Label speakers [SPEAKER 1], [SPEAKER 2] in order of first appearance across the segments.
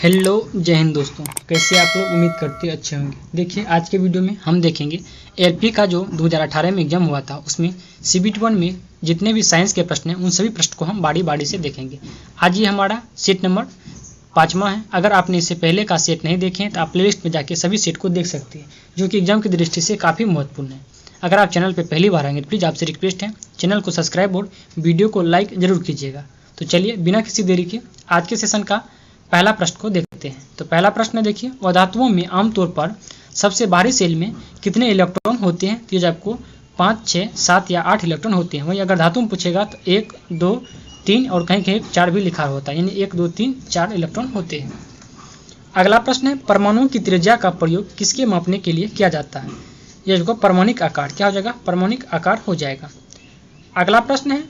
[SPEAKER 1] Hello जय हिंद दोस्तों, कैसे आप लोग? उम्मीद करते अच्छे होंगे। देखिए आज के वीडियो में हम देखेंगे एलपी का जो 2018 में एग्जाम हुआ था उसमें CBT 1 में जितने भी साइंस के प्रश्न हैं उन सभी प्रश्न को हम बारी बारी से देखेंगे। आज ये हमारा सेट नंबर 5वां है। अगर आपने इससे पहले का सेट नहीं देखे हैं तो आप प्लेलिस्ट में जाके सभी सेट को देख सकते हैं, जो कि एग्जाम की दृष्टि से काफ़ी महत्वपूर्ण है। अगर आप चैनल पर पहली बार आएंगे तो प्लीज़ आपसे रिक्वेस्ट है चैनल को सब्सक्राइब और वीडियो को लाइक जरूर कीजिएगा। तो चलिए बिना किसी देरी के आज के सेशन का पहला प्रश्न को देखते हैं। तो पहला प्रश्न देखिए, धातुओं में आमतौर पर सबसे बाहरी सेल में कितने इलेक्ट्रॉन होते हैं? तो ये आपको 5, 6, 7 या 8 इलेक्ट्रॉन होते हैं। वहीं अगर धातु में पूछेगा तो 1, 2, 3 और कहीं कहीं 4 भी लिखा होता है, यानी 1, 2, 3, 4 इलेक्ट्रॉन होते हैं। अगला प्रश्न है, परमाणुओं की त्रिज्या का प्रयोग किसके मापने के लिए किया जाता है? यह जो परमाणुक आकार क्या हो जाएगा? परमाणुक आकार हो जाएगा। अगला प्रश्न है,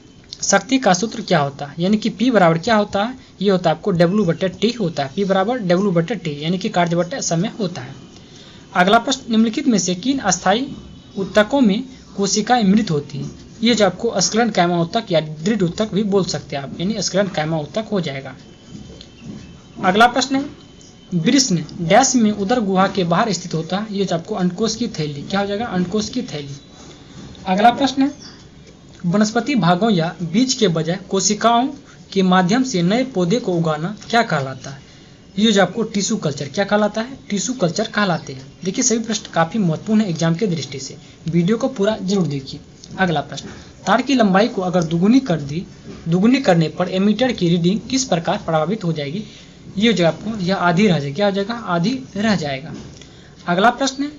[SPEAKER 1] शक्ति का सूत्र क्या होता है? यानी कि P बराबर क्या होता है? ये होता है आपको W/T होता है। P बराबर W/T यानी कि कार्य बटे समय होता है। अगला प्रश्न, निम्नलिखित में से किन अस्थायी ऊतकों में कोशिकाएं मृत होती हैं? ये जो आपको स्क्लेरन कायमा ऊतक या दृढ़ ऊतक भी बोल सकते हैं आप, यानी स्क्लेरन कायमा ऊतक हो जाएगा। अगला प्रश्न है, वृष्ण डैश में उदर गुहा के बाहर स्थित होता है? ये जो आपको अंडकोश की थैली क्या हो जाएगा? अंडकोश की थैली। अगला प्रश्न है, वनस्पति भागों या बीज के बजाय कोशिकाओं के माध्यम से नए पौधे को उगाना क्या कहलाता है? ये जो आपको टिश्यू कल्चर क्या कहलाता है? टिश्यू कल्चर कहलाते हैं। देखिए सभी प्रश्न काफी महत्वपूर्ण है एग्जाम के दृष्टि से, वीडियो को पूरा जरूर देखिए। अगला प्रश्न, तार की लंबाई को अगर दुगुनी करने पर एमीटर की रीडिंग किस प्रकार प्रभावित हो जाएगी? ये जो आपको यह आधी रह जाएगी, क्या हो जाएगा? आधी रह जाएगा। अगला प्रश्न है,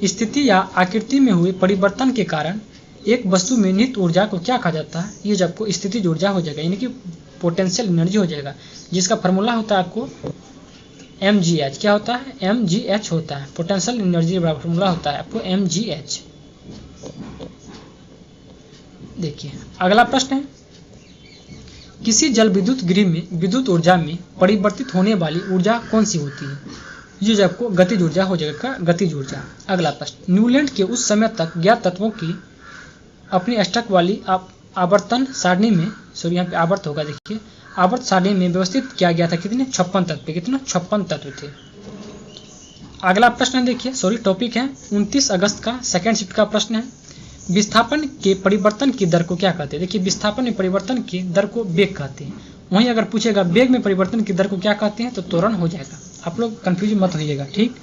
[SPEAKER 1] स्थिति या आकृति में हुए परिवर्तन के कारण एक वस्तु में निहित ऊर्जा को क्या कहा जाता है? ये जो आपको स्थितिज ऊर्जा हो जाएगा, यानी कि पोटेंशियल एनर्जी हो जाएगा, जिसका फार्मूला होता है आपको mgh। क्या होता है? mgh होता है। पोटेंशियल एनर्जी का फार्मूला होता है आपको mgh। देखिए अगला प्रश्न है, किसी जल विद्युत गृह में विद्युत ऊर्जा में परिवर्तित होने वाली ऊर्जा कौन सी होती है? ये जो आपको गतिज ऊर्जा हो जाएगा, गतिज ऊर्जा। अगला प्रश्न, न्यूलैंड के उस समय तक ज्ञात तत्वों की अपनी अष्टक वाली आवर्तन सारणी में, सॉरी यहाँ पे आवर्त होगा, देखिए आवर्त सारणी में व्यवस्थित किया गया था। कितने? 56 तत्व। कितने? 56 तत्व थे। अगला प्रश्न देखिए, सॉरी टॉपिक है 29 अगस्त का सेकंड शिफ्ट का प्रश्न है, विस्थापन के परिवर्तन की दर को क्या कहते हैं? देखिए विस्थापन में परिवर्तन की दर को वेग कहते हैं। वहीं अगर पूछेगा वेग में परिवर्तन की दर को क्या कहते हैं तो त्वरण हो जाएगा। आप लोग कंफ्यूज मत होइएगा, ठीक।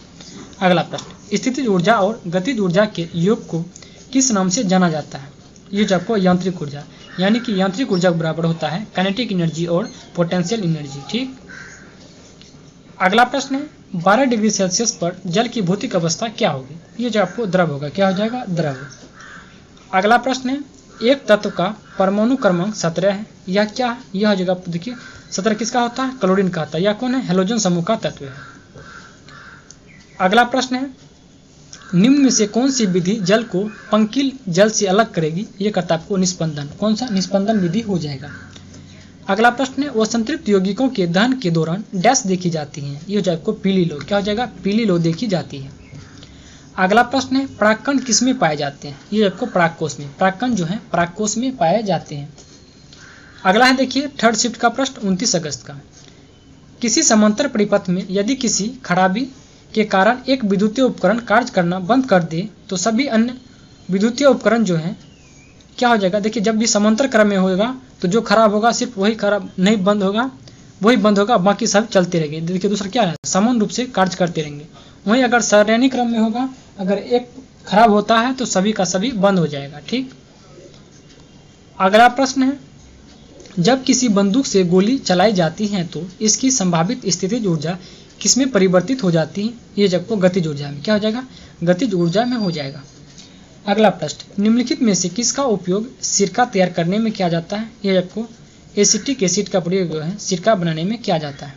[SPEAKER 1] अगला प्रश्न, स्थितिज ऊर्जा और गतिज ऊर्जा के योग को किस नाम से जाना जाता है? ये जो आपको यांत्रिक ऊर्जा, यानी कि यांत्रिक ऊर्जा के बराबर होता है काइनेटिक एनर्जी और पोटेंशियल एनर्जी, ठीक। अगला प्रश्न है, 12 डिग्री सेल्सियस पर जल की भौतिक अवस्था क्या होगी? ये जो आपको द्रव होगा, क्या हो जाएगा? द्रव। अगला प्रश्न है, एक तत्व का परमाणु क्रमांक 17 है, या क्या? यह जगह देखिए 17 किसका होता है? क्लोरीन का होता है। या कौन है? हेलोजन समूह का तत्व है। अगला प्रश्न है, निम्न में से कौन सी विधि जल को पंकिल जल से अलग करेगी? ये करता है आपको निस्पंदन। कौन सा? निस्पंदन विधि हो जाएगा। अगला प्रश्न है, वसंतृप्त यौगिकों के दहन के दौरान डैश देखी जाती हैं? ये जो आपको पीली लो, क्या हो जाएगा? पीली लो देखी जाती है। अगला प्रश्न है, परागकण किसमें पाए जाते हैं? ये आपको परागकोश में, परागकण जो है परागकोश में पाए जाते हैं। अगला है देखिए थर्ड शिफ्ट का प्रश्न 29 अगस्त का, किसी समांतर परिपथ में यदि किसी खराबी के कारण एक विद्युतीय उपकरण कार्य करना बंद कर दे तो सभी अन्य विद्युतीय उपकरण जो हैं क्या हो जाएगा? देखिए जब भी समांतर क्रम में होगा तो जो खराब होगा सिर्फ वही खराब नहीं बंद होगा, वही बंद होगा, बाकी सब चलते रहेंगे। देखिए दूसरा क्या है? समान रूप से कार्य करते रहेंगे। वहीं अगर सरणी क्रम में होगा, अगर एक खराब होता है तो सभी का सभी बंद हो जाएगा, ठीक। अगला प्रश्न है, जब किसी बंदूक से गोली चलाई जाती है तो इसकी संभावित स्थितिज ऊर्जा किसमें परिवर्तित हो जाती है? ये जब को गतिज ऊर्जा में, क्या हो जाएगा? गतिज ऊर्जा में हो जाएगा। अगला प्रश्न, निम्नलिखित में से किसका उपयोग सिरका तैयार करने में किया जाता है? ये आपको एसिटिक एसिड का प्रयोग जो है सिरका बनाने में किया जाता है।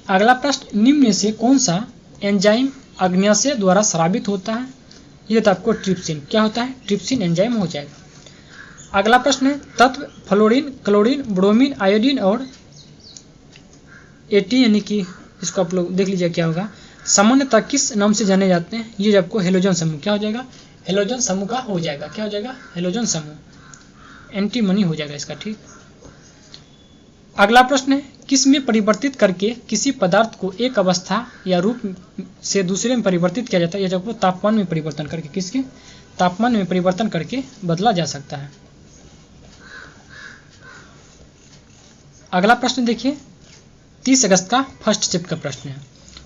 [SPEAKER 1] अगला प्रश्न, निम्न में से कौन सा एंजाइम अग्न्याशय द्वारा स्रावित होता है? ये तो आपको ट्रिप्सिन, क्या होता है? ट्रिप्सिन एंजाइम हो जाएगा। अगला प्रश्न है, तत्व फ्लोरीन, क्लोरीन, ब्रोमीन, आयोडीन और एटी, यानी कि इसको आप लोग देख लीजिए क्या होगा, सामान्यतः किस नाम से जाने जाते हैं? ये आपको हेलोजन समूह, क्या हो जाएगा? हेलोजन समूह का हो जाएगा। क्या हो जाएगा? हेलोजन समूह। एंटीमनी हो जाएगा इसका, ठीक। अगला प्रश्न है, किस में परिवर्तित करके किसी पदार्थ को एक अवस्था या रूप से दूसरे में परिवर्तित किया जाता है? यह आपको तापमान में परिवर्तन करके, किसके? तापमान में परिवर्तन करके बदला जा सकता है। अगला प्रश्न देखिए, 30 अगस्त का फर्स्ट शिफ्ट का प्रश्न है।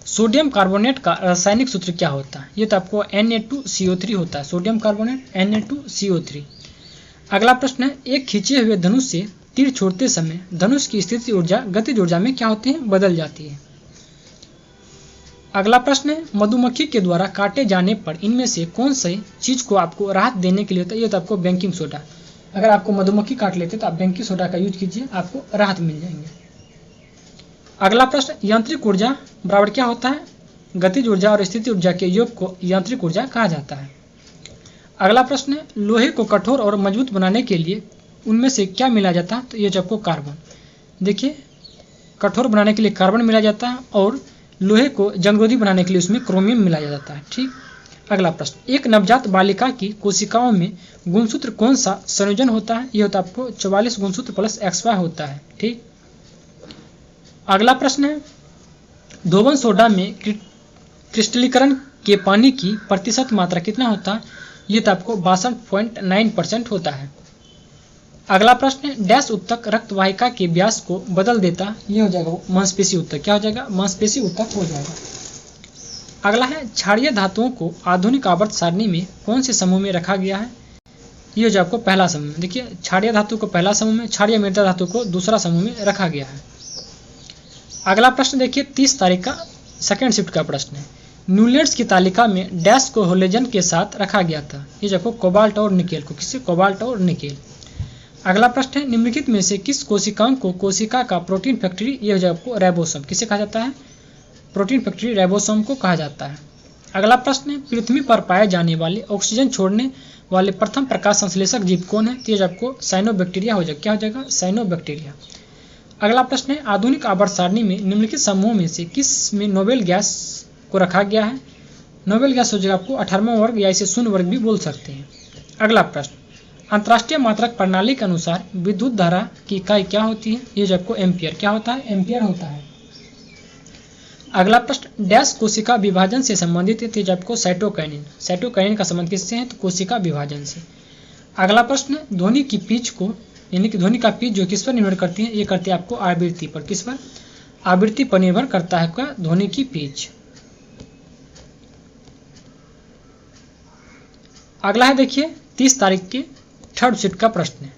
[SPEAKER 1] सोडियम कार्बोनेट का रासायनिक सूत्र क्या होता है? ये तो आपको Na2CO3 होता है। Sodium carbonate Na2CO3। अगला प्रश्न है, एक खींचे हुए धनुष से तीर छोड़ते समय धनुष की स्थिति ऊर्जा गतिज ऊर्जा में क्या होती है? बदल जाती है। अगला प्रश्न है, मधुमक्खी के द्वारा काटे जाने पर इनमें से कौन सी चीज को आपको राहत देने के लिए होता है? ये तो आपको बेकिंग सोडा। अगर आपको मधुमक्खी काट लेते तो आप बेकिंग सोडा का यूज कीजिए, आपको राहत मिल जाएंगे। अगला प्रश्न, यांत्रिक ऊर्जा बराबर क्या होता है? गतिज ऊर्जा और स्थिति ऊर्जा के योग को यांत्रिक ऊर्जा कहा जाता है। अगला प्रश्न है, लोहे को कठोर और मजबूत बनाने के लिए उनमें से क्या मिला जाता है? तो ये जो आपको कार्बन। देखिए, कठोर बनाने के लिए कार्बन मिला जाता है और लोहे को जंगरोधी बनाने के लिए उसमें क्रोमियम मिलाया जाता है। ठीक। अगला प्रश्न, एक नवजात बालिका की कोशिकाओं में गुणसूत्र कौन सा संयोजन होता है? ये होता है आपको 44 गुणसूत्र प्लस XY होता है। ठीक। अगला प्रश्न है, धोवन सोडा में क्रिस्टलीकरण के पानी की प्रतिशत मात्रा कितना होता है? ये तो आपको 62.9% होता है। अगला प्रश्न है, डैश उत्तक रक्त वाहिका के व्यास को बदल देता, ये हो जाएगा मांसपेशी उत्तक। क्या हो जाएगा? मांसपेशी उत्तक हो जाएगा। अगला है, क्षारीय धातुओं को आधुनिक आवर्त सारणी में कौन से समूह में रखा गया है? ये जो आपको पहला समूह। देखिए, क्षारीय धातु को पहला समूह में, क्षारीय मृदा धातु को दूसरा समूह में रखा गया है। अगला प्रश्न देखिए, 30 तारीख का सेकेंड शिफ्ट का प्रश्न है। न्यूलैंड्स की तालिका में डैश को होलोजन के साथ रखा गया था। ये जो आपको कोबाल्ट और निकेल को, किससे? कोबाल्ट और निकेल। अगला प्रश्न है, निम्नलिखित में से किस कोशिकांग को कोशिका का प्रोटीन फैक्ट्री, ये जो आपको राइबोसोम, किसे कहा जाता है? प्रोटीन फैक्ट्री राइबोसोम को कहा जाता है। अगला प्रश्न है, पृथ्वी पर पाए जाने वाले ऑक्सीजन छोड़ने वाले प्रथम प्रकाश संश्लेषक जीव कौन है? ये जो आपको साइनोबैक्टीरिया हो जाएगा। क्या हो जाएगा? साइनोबैक्टीरिया। अगला प्रश्न है, आधुनिक आवर्त सारणी में निम्नलिखित समूह में से किस में नोबेल गैस को रखा गया है? नोबेल गैस हो जाएगा आपको 18वां वर्ग, या इसे शून्य वर्ग भी बोल सकते हैं। अगला प्रश्न, अंतर्राष्ट्रीय मात्रक प्रणाली के अनुसार विद्युत धारा की इकाई क्या होती है? ये जो आपको एम्पियर। क्या होता है? एम्पियर होता है। अगला प्रश्न, डैश कोशिका विभाजन से संबंधित है? जो आपको साइटोकाइनिन। साइटोकाइनिन का संबंध किससे है? तो कोशिका विभाजन से। अगला प्रश्न, ध्वनि की पिच को, यानी कि ध्वनि का पिच जो किस पर निर्भर करती है? ये करती है आपको आवृत्ति पर। किस पर? आवृत्ति पर निर्भर करता है आपका ध्वनि की पिच। अगला है देखिए 30 तारीख के थर्ड शिफ्ट का प्रश्न है।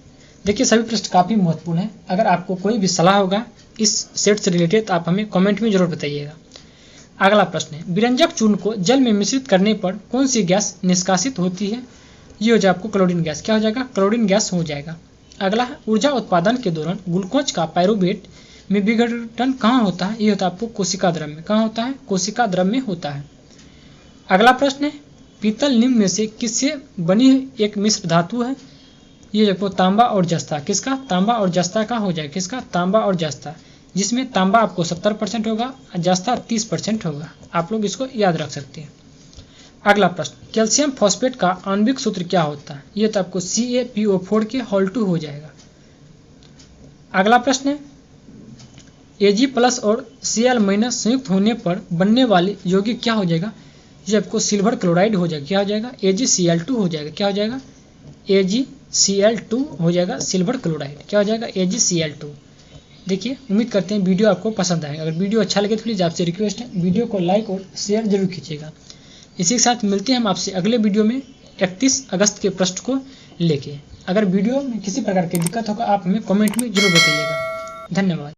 [SPEAKER 1] देखिए, सभी प्रश्न काफी महत्वपूर्ण है। अगर आपको कोई भी सलाह होगा इस सेट से रिलेटेड तो आप हमें कमेंट में जरूर बताइएगा। अगला प्रश्न है, विरंजक चूर्ण को जल में मिश्रित करने पर कौन सी गैस निष्कासित होती है? ये हो जाए आपको क्लोरीन गैस। क्या हो जाएगा? क्लोरीन गैस हो जाएगा। अगला है, ऊर्जा उत्पादन के दौरान ग्लूकोज का पायरुवेट में विघटन कहाँ होता है? ये होता है आपको कोशिका द्रव में। कहाँ होता है? कोशिका द्रव में होता है। अगला प्रश्न है, पीतल निम्न में से किससे बनी एक मिश्र धातु है? ये देखो तांबा और जस्ता। किसका? तांबा और जस्ता का हो जाएगा। किसका? तांबा और जस्ता, जिसमें तांबा आपको 70% होगा, जस्ता 30% होगा। आप लोग इसको याद रख सकते हैं। अगला प्रश्न, कैल्शियम फॉस्फेट का आणविक सूत्र क्या होता है? ये तो आपको CaPO4 के होल 2 हो जाएगा। अगला प्रश्न है, Ag+ और Cl- संयुक्त होने पर बनने वाले यौगिक क्या हो जाएगा? ये आपको सिल्वर क्लोराइड हो जाएगा। क्या हो जाएगा? AgCl2 हो जाएगा। क्या हो जाएगा? AgCl2 हो जाएगा सिल्वर क्लोराइड। क्या हो जाएगा? AgCl2। देखिए, उम्मीद करते हैं वीडियो आपको पसंद आएगा। अगर वीडियो अच्छा लगे तो प्लीज़ आपसे रिक्वेस्ट है वीडियो को लाइक और शेयर जरूर कीजिएगा। इसी के साथ मिलते हैं हम आपसे अगले वीडियो में 31 अगस्त के प्रश्न को लेके। अगर वीडियो में किसी प्रकार की दिक्कत होगा आप हमें कमेंट में जरूर बताइएगा। धन्यवाद।